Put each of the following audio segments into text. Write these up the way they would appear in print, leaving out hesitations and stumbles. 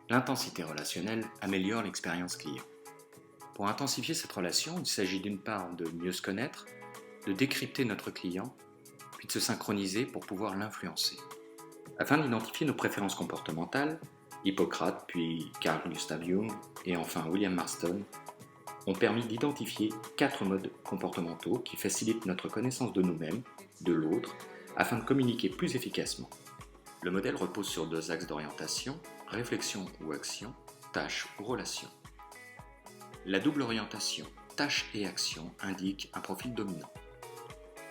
L'intensité relationnelle améliore l'expérience client. Pour intensifier cette relation, il s'agit d'une part de mieux se connaître, de décrypter notre client, puis de se synchroniser pour pouvoir l'influencer. Afin d'identifier nos préférences comportementales, Hippocrate, puis Carl Gustav Jung et enfin William Marston ont permis d'identifier 4 modes comportementaux qui facilitent notre connaissance de nous-mêmes, de l'autre, afin de communiquer plus efficacement. Le modèle repose sur 2 axes d'orientation, réflexion ou action, tâche ou relation. La double orientation, tâche et action, indique un profil dominant.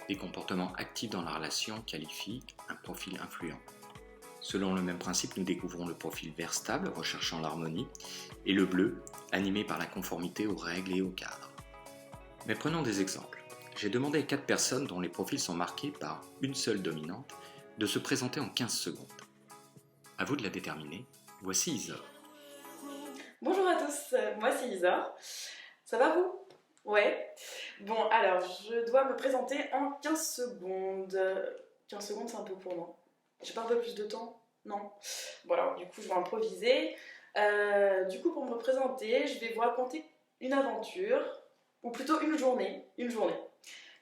Les comportements actifs dans la relation qualifient un profil influent. Selon le même principe, nous découvrons le profil vert stable, recherchant l'harmonie, et le bleu, animé par la conformité aux règles et au cadre. Mais prenons des exemples. J'ai demandé à 4 personnes dont les profils sont marqués par une seule dominante de se présenter en 15 secondes. À vous de la déterminer, voici Isor. Bonjour à tous, moi c'est Isor. Ça va vous? Ouais. Bon, alors je dois me présenter en 15 secondes. 15 secondes c'est un peu pour moi. J'ai pas un peu plus de temps? Non. Bon alors du coup je vais improviser. Du coup pour me présenter, je vais vous raconter une aventure, ou plutôt une journée.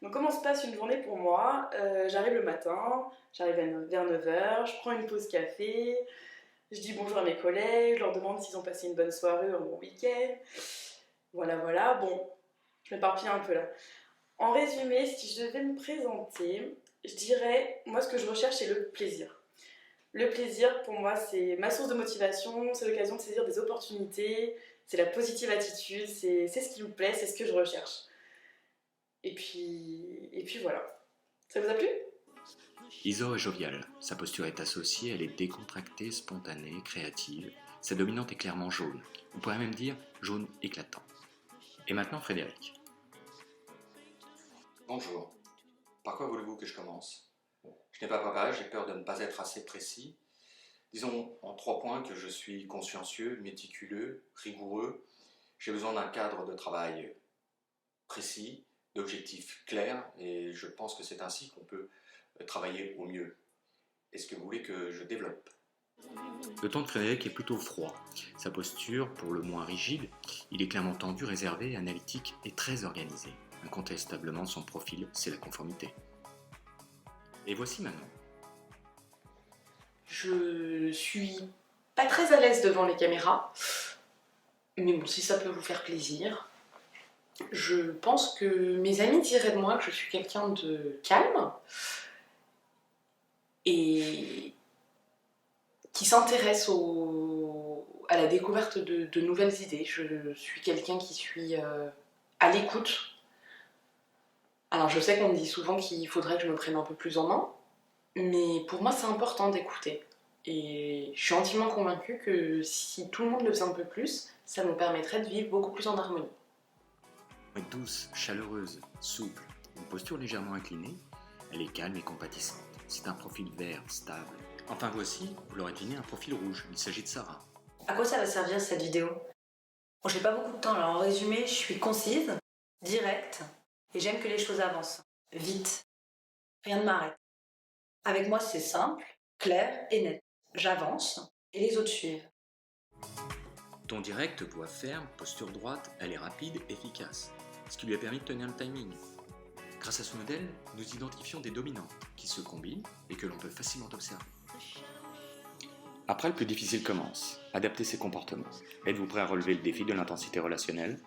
Donc comment se passe une journée pour moi? J'arrive le matin, j'arrive vers 9h, je prends une pause café, je dis bonjour à mes collègues, je leur demande s'ils ont passé une bonne soirée ou un bon week-end. Voilà, bon, je m'éparpille un peu là. En résumé, si je devais me présenter, je dirais, moi ce que je recherche c'est le plaisir. Le plaisir pour moi c'est ma source de motivation, c'est l'occasion de saisir des opportunités, c'est la positive attitude, c'est ce qui me plaît, c'est ce que je recherche. Et puis voilà. Ça vous a plu? Isor est joviale, sa posture est associée, elle est décontractée, spontanée, créative. Sa dominante est clairement jaune, on pourrait même dire jaune éclatant. Et maintenant Frédéric. Bonjour. Par quoi voulez-vous que je commence? Je n'ai pas préparé, j'ai peur de ne pas être assez précis. Disons en 3 points que je suis consciencieux, méticuleux, rigoureux. J'ai besoin d'un cadre de travail précis, d'objectifs clairs, et je pense que c'est ainsi qu'on peut travailler au mieux. Est-ce que vous voulez que je développe? Le ton de Frédéric est plutôt froid. Sa posture, pour le moins rigide, il est clairement tendu, réservé, analytique et très organisé. Incontestablement, son profil, c'est la conformité. Et voici Manon. Je suis pas très à l'aise devant les caméras, mais bon, si ça peut vous faire plaisir. Je pense que mes amis diraient de moi que je suis quelqu'un de calme et qui s'intéresse à la découverte de nouvelles idées. Je suis quelqu'un qui suis à l'écoute. Alors je sais qu'on me dit souvent qu'il faudrait que je me prenne un peu plus en main, mais pour moi c'est important d'écouter. Et je suis intimement convaincue que si tout le monde le faisait un peu plus, ça nous permettrait de vivre beaucoup plus en harmonie. Douce, chaleureuse, souple, une posture légèrement inclinée, elle est calme et compatissante. C'est un profil vert, stable. Enfin voici, vous l'aurez deviné, un profil rouge. Il s'agit de Sarah. À quoi ça va servir cette vidéo? Bon, j'ai pas beaucoup de temps, alors en résumé, je suis concise, directe, et j'aime que les choses avancent. Vite. Rien ne m'arrête. Avec moi, c'est simple, clair et net. J'avance, et les autres suivent. Ton direct, voix ferme, posture droite, elle est rapide, efficace. Ce qui lui a permis de tenir le timing. Grâce à ce modèle, nous identifions des dominantes qui se combinent et que l'on peut facilement observer. Après, le plus difficile commence, adapter ses comportements. Êtes-vous prêt à relever le défi de l'intensité relationnelle ?